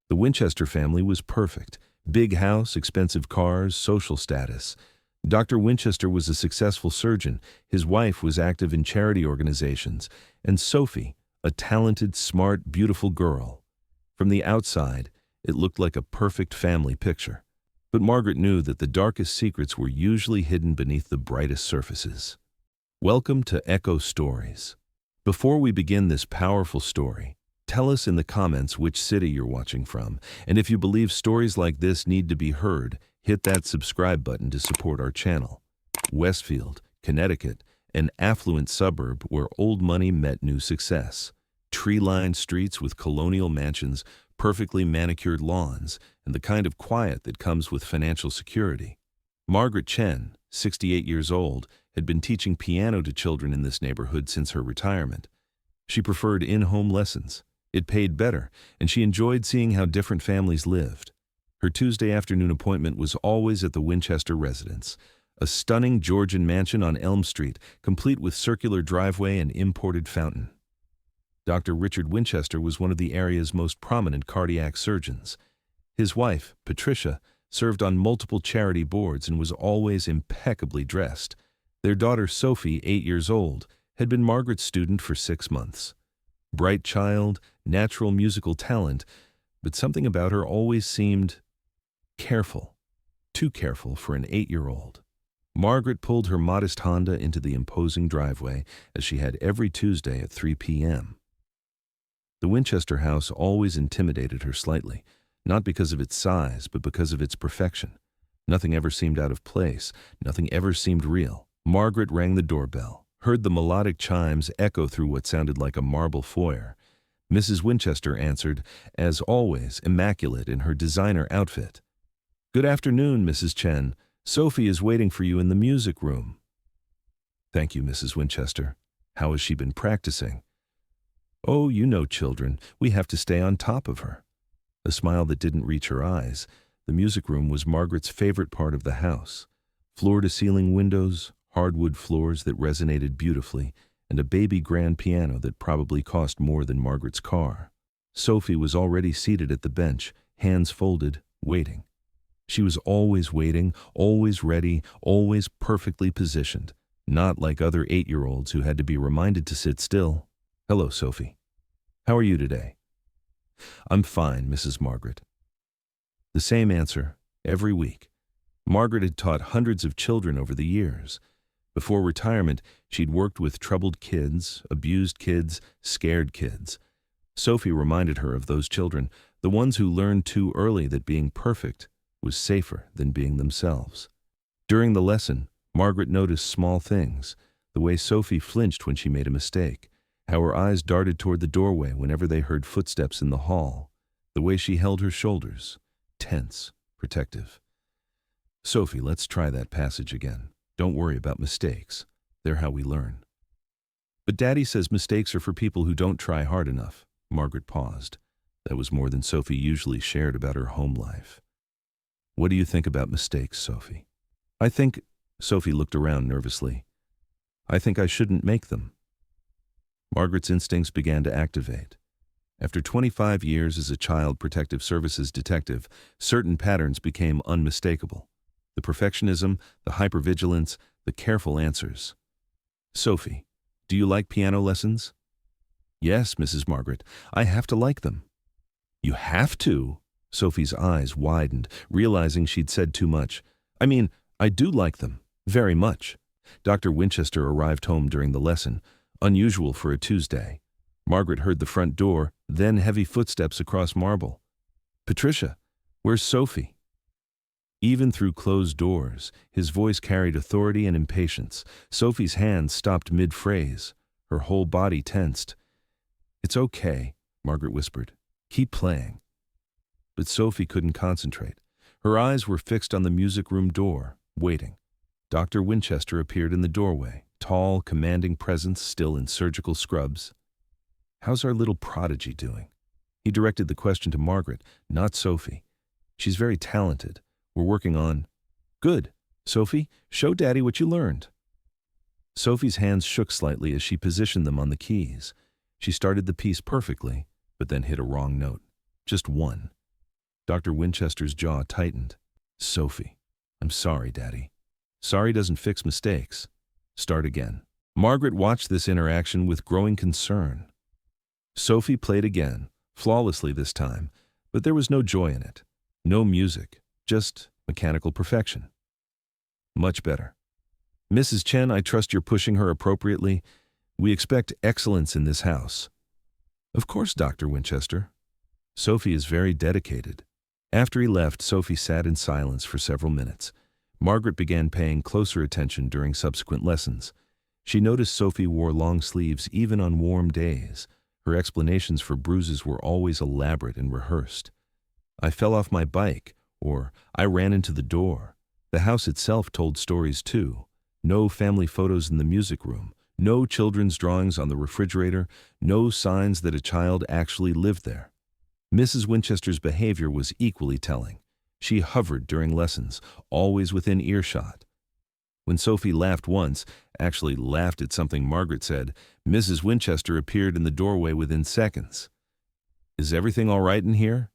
The Winchester family was perfect. Big house, expensive cars, social status. Dr. Winchester was a successful surgeon, his wife was active in charity organizations, and Sophie, a talented, smart, beautiful girl. From the outside, it looked like a perfect family picture. But Margaret knew that the darkest secrets were usually hidden beneath the brightest surfaces. Welcome to Echo Stories. Before we begin this powerful story, tell us in the comments which city you're watching from, and if you believe stories like this need to be heard, hit that subscribe button to support our channel. Westfield, Connecticut, an affluent suburb where old money met new success. Tree-lined streets with colonial mansions, perfectly manicured lawns, and the kind of quiet that comes with financial security. Margaret Chen, 68 years old, had been teaching piano to children in this neighborhood since her retirement. She preferred in-home lessons. It paid better, and she enjoyed seeing how different families lived. Her Tuesday afternoon appointment was always at the Winchester residence, a stunning Georgian mansion on Elm Street, complete with circular driveway and imported fountain. Dr. Richard Winchester was one of the area's most prominent cardiac surgeons. His wife, Patricia, served on multiple charity boards and was always impeccably dressed. Their daughter Sophie, 8 years old, had been Margaret's student for 6 months. Bright child, natural musical talent, but something about her always seemed careful, too careful for an 8-year-old. Margaret pulled her modest Honda into the imposing driveway, as she had every Tuesday at 3 p.m. The Winchester house always intimidated her slightly, not because of its size, but because of its perfection. Nothing ever seemed out of place, nothing ever seemed real. Margaret rang the doorbell, heard the melodic chimes echo through what sounded like a marble foyer. Mrs. Winchester answered, as always, immaculate in her designer outfit. "Good afternoon, Mrs. Chen. Sophie is waiting for you in the music room." "Thank you, Mrs. Winchester. How has she been practicing?" "Oh, you know children. We have to stay on top of her." A smile that didn't reach her eyes. The music room was Margaret's favorite part of the house. Floor-to-ceiling windows, hardwood floors that resonated beautifully, and a baby grand piano that probably cost more than Margaret's car. Sophie was already seated at the bench, hands folded, waiting. She was always waiting, always ready, always perfectly positioned, not like other 8-year-olds who had to be reminded to sit still. "Hello, Sophie. How are you today?" "I'm fine, Mrs. Margaret." The same answer, every week. Margaret had taught hundreds of children over the years. Before retirement, she'd worked with troubled kids, abused kids, scared kids. Sophie reminded her of those children, the ones who learned too early that being perfect was safer than being themselves. During the lesson, Margaret noticed small things, the way Sophie flinched when she made a mistake, how her eyes darted toward the doorway whenever they heard footsteps in the hall, the way she held her shoulders, tense, protective. "Sophie, let's try that passage again. Don't worry about mistakes. They're how we learn." "But Daddy says mistakes are for people who don't try hard enough." Margaret paused. That was more than Sophie usually shared about her home life. "What do you think about mistakes, Sophie?" "I think," Sophie looked around nervously, "I think I shouldn't make them." Margaret's instincts began to activate. After 25 years as a child protective services detective, certain patterns became unmistakable. The perfectionism, the hypervigilance, the careful answers. "Sophie, do you like piano lessons?" "Yes, Mrs. Margaret, I have to like them." "You have to?" Sophie's eyes widened, realizing she'd said too much. "I mean, I do like them, very much." Dr. Winchester arrived home during the lesson, unusual for a Tuesday. Margaret heard the front door, then heavy footsteps across marble. "Patricia, where's Sophie?" Even through closed doors, his voice carried authority and impatience. Sophie's hands stopped mid-phrase, her whole body tensed. "It's okay," Margaret whispered. "Keep playing." But Sophie couldn't concentrate. Her eyes were fixed on the music room door, waiting. Dr. Winchester appeared in the doorway, tall, commanding presence still in surgical scrubs. "How's our little prodigy doing?" He directed the question to Margaret, not Sophie. "She's very talented. We're working on—" "Good. Sophie, show Daddy what you learned." Sophie's hands shook slightly as she positioned them on the keys. She started the piece perfectly, but then hit a wrong note. Just one. Dr. Winchester's jaw tightened. Sophie, I'm sorry, Daddy. Sorry doesn't fix mistakes. Start again. Margaret watched this interaction with growing concern. Sophie played again, flawlessly this time, but there was no joy in it. No music, just mechanical perfection. Much better. Mrs. Chen, I trust you're pushing her appropriately. We expect excellence in this house. Of course, Dr. Winchester. Sophie is very dedicated. After he left, Sophie sat in silence for several minutes. Margaret began paying closer attention during subsequent lessons. She noticed Sophie wore long sleeves even on warm days. Her explanations for bruises were always elaborate and rehearsed. I fell off my bike, or I ran into the door. The house itself told stories too. No family photos in the music room, no children's drawings on the refrigerator, no signs that a child actually lived there. Mrs. Winchester's behavior was equally telling. She hovered during lessons, always within earshot. When Sophie laughed once, actually laughed at something Margaret said, Mrs. Winchester appeared in the doorway within seconds. Is everything all right in here?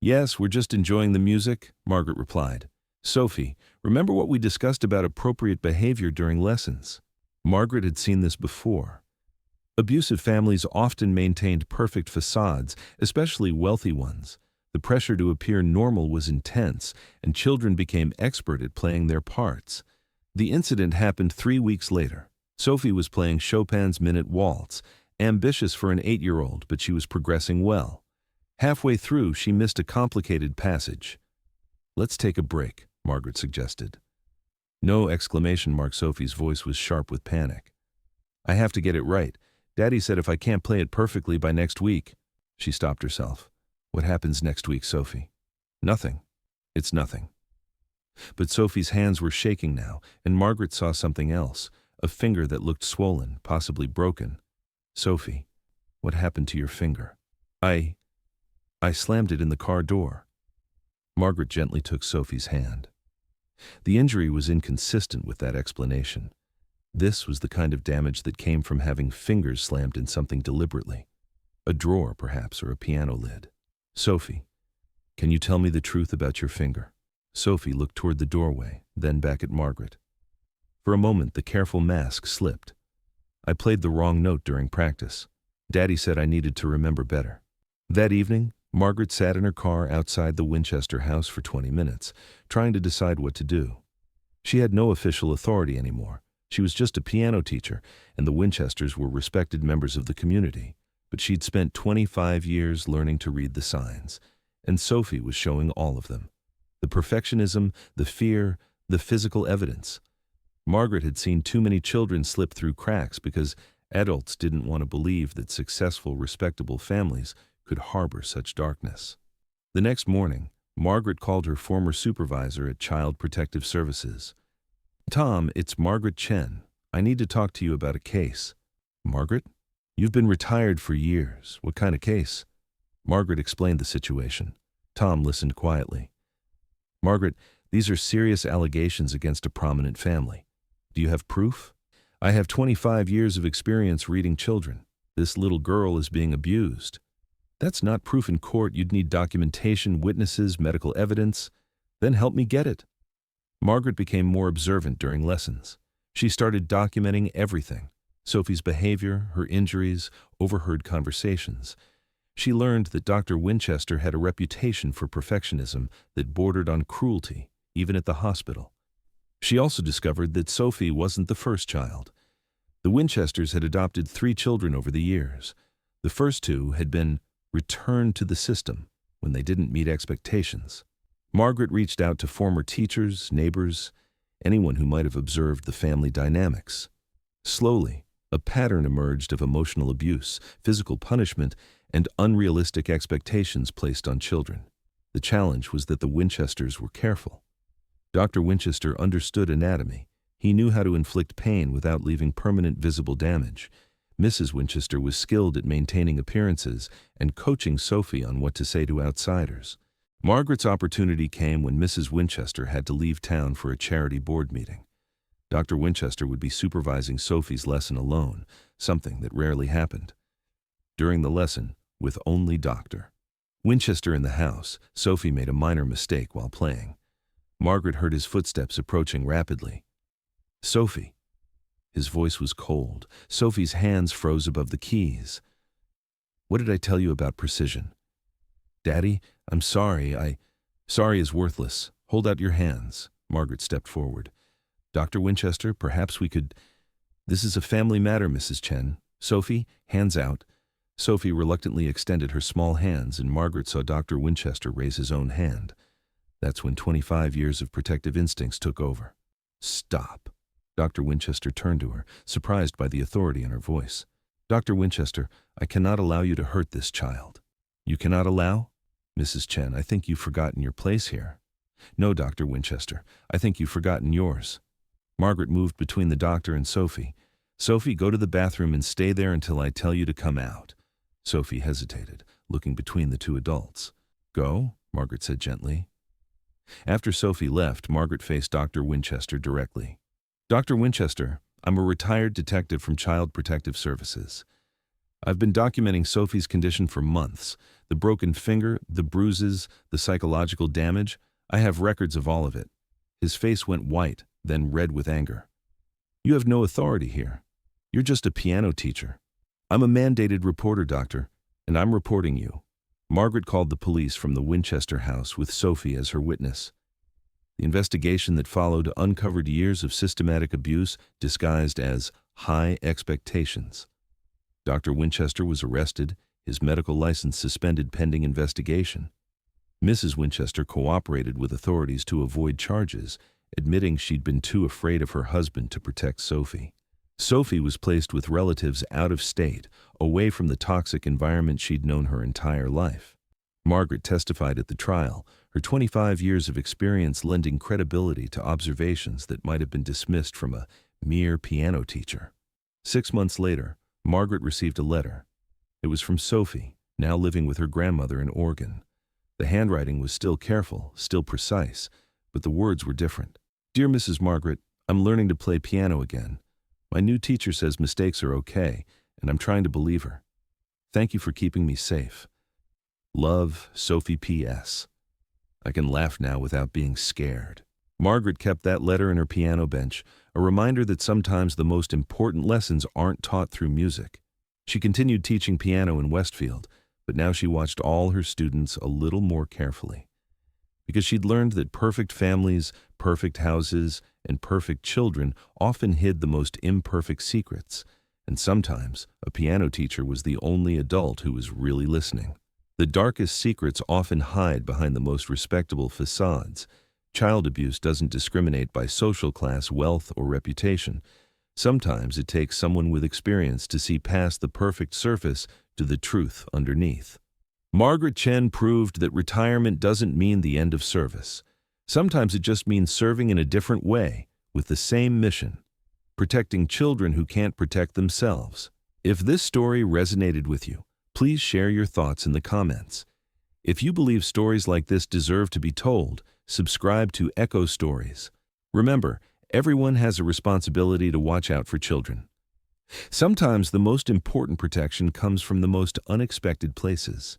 Yes, we're just enjoying the music, Margaret replied. Sophie, remember what we discussed about appropriate behavior during lessons? Margaret had seen this before. Abusive families often maintained perfect facades, especially wealthy ones. The pressure to appear normal was intense, and children became expert at playing their parts. The incident happened 3 weeks later. Sophie was playing Chopin's Minute Waltz, ambitious for an 8-year-old, but she was progressing well. Halfway through, she missed a complicated passage. Let's take a break, Margaret suggested. No exclamation mark. Sophie's voice was sharp with panic. I have to get it right. Daddy said if I can't play it perfectly by next week. She stopped herself. What happens next week, Sophie? Nothing. It's nothing. But Sophie's hands were shaking now, and Margaret saw something else, a finger that looked swollen, possibly broken. Sophie, what happened to your finger? I slammed it in the car door. Margaret gently took Sophie's hand. The injury was inconsistent with that explanation. This was the kind of damage that came from having fingers slammed in something deliberately. A drawer, perhaps, or a piano lid. Sophie, can you tell me the truth about your finger? Sophie looked toward the doorway, then back at Margaret. For a moment, the careful mask slipped. I played the wrong note during practice. Daddy said I needed to remember better. That evening, Margaret sat in her car outside the Winchester house for 20 minutes, trying to decide what to do. She had no official authority anymore. She was just a piano teacher, and the Winchesters were respected members of the community. But she'd spent 25 years learning to read the signs, and Sophie was showing all of them. The perfectionism, the fear, the physical evidence. Margaret had seen too many children slip through cracks because adults didn't want to believe that successful, respectable families could harbor such darkness. The next morning, Margaret called her former supervisor at Child Protective Services. Tom, it's Margaret Chen. I need to talk to you about a case. Margaret? You've been retired for years. What kind of case? Margaret explained the situation. Tom listened quietly. Margaret, these are serious allegations against a prominent family. Do you have proof? I have 25 years of experience reading children. This little girl is being abused. That's not proof in court. You'd need documentation, witnesses, medical evidence. Then help me get it. Margaret became more observant during lessons. She started documenting everything. Sophie's behavior, her injuries, overheard conversations. She learned that Dr. Winchester had a reputation for perfectionism that bordered on cruelty, even at the hospital. She also discovered that Sophie wasn't the first child. The Winchesters had adopted 3 children over the years. The first 2 had been returned to the system when they didn't meet expectations. Margaret reached out to former teachers, neighbors, anyone who might have observed the family dynamics. Slowly, a pattern emerged of emotional abuse, physical punishment, and unrealistic expectations placed on children. The challenge was that the Winchesters were careful. Dr. Winchester understood anatomy. He knew how to inflict pain without leaving permanent visible damage. Mrs. Winchester was skilled at maintaining appearances and coaching Sophie on what to say to outsiders. Margaret's opportunity came when Mrs. Winchester had to leave town for a charity board meeting. Dr. Winchester would be supervising Sophie's lesson alone, something that rarely happened. During the lesson, with only Dr. Winchester in the house. Sophie made a minor mistake while playing. Margaret heard his footsteps approaching rapidly. Sophie. His voice was cold. Sophie's hands froze above the keys. What did I tell you about precision? Daddy, I'm sorry. Sorry is worthless. Hold out your hands. Margaret stepped forward. Dr. Winchester, perhaps we could... This is a family matter, Mrs. Chen. Sophie, hands out. Sophie reluctantly extended her small hands, and Margaret saw Dr. Winchester raise his own hand. That's when 25 years of protective instincts took over. Stop. Dr. Winchester turned to her, surprised by the authority in her voice. Dr. Winchester, I cannot allow you to hurt this child. You cannot allow? Mrs. Chen, I think you've forgotten your place here. No, Dr. Winchester, I think you've forgotten yours. Margaret moved between the doctor and Sophie. Sophie, go to the bathroom and stay there until I tell you to come out. Sophie hesitated, looking between the two adults. Go, Margaret said gently. After Sophie left, Margaret faced Dr. Winchester directly. Dr. Winchester, I'm a retired detective from Child Protective Services. I've been documenting Sophie's condition for months. The broken finger, the bruises, the psychological damage. I have records of all of it. His face went white, then red with anger. You have no authority here. You're just a piano teacher. I'm a mandated reporter, doctor, and I'm reporting you. Margaret called the police from the Winchester house with Sophie as her witness. The investigation that followed uncovered years of systematic abuse disguised as high expectations. Dr. Winchester was arrested, his medical license suspended pending investigation. Mrs. Winchester cooperated with authorities to avoid charges, admitting she'd been too afraid of her husband to protect Sophie. Sophie was placed with relatives out of state, away from the toxic environment she'd known her entire life. Margaret testified at the trial, her 25 years of experience lending credibility to observations that might have been dismissed from a mere piano teacher. 6 months later, Margaret received a letter. It was from Sophie, now living with her grandmother in Oregon. The handwriting was still careful, still precise, but the words were different. Dear Mrs. Margaret, I'm learning to play piano again. My new teacher says mistakes are okay, and I'm trying to believe her. Thank you for keeping me safe. Love, Sophie P.S. I can laugh now without being scared. Margaret kept that letter in her piano bench, a reminder that sometimes the most important lessons aren't taught through music. She continued teaching piano in Westfield, but now she watched all her students a little more carefully. Because she'd learned that perfect families, perfect houses, and perfect children often hid the most imperfect secrets, and sometimes a piano teacher was the only adult who was really listening. The darkest secrets often hide behind the most respectable facades. Child abuse doesn't discriminate by social class, wealth, or reputation. Sometimes it takes someone with experience to see past the perfect surface to the truth underneath. Margaret Chen proved that retirement doesn't mean the end of service. Sometimes it just means serving in a different way, with the same mission, protecting children who can't protect themselves. If this story resonated with you, please share your thoughts in the comments. If you believe stories like this deserve to be told, subscribe to Echo Stories. Remember, everyone has a responsibility to watch out for children. Sometimes the most important protection comes from the most unexpected places.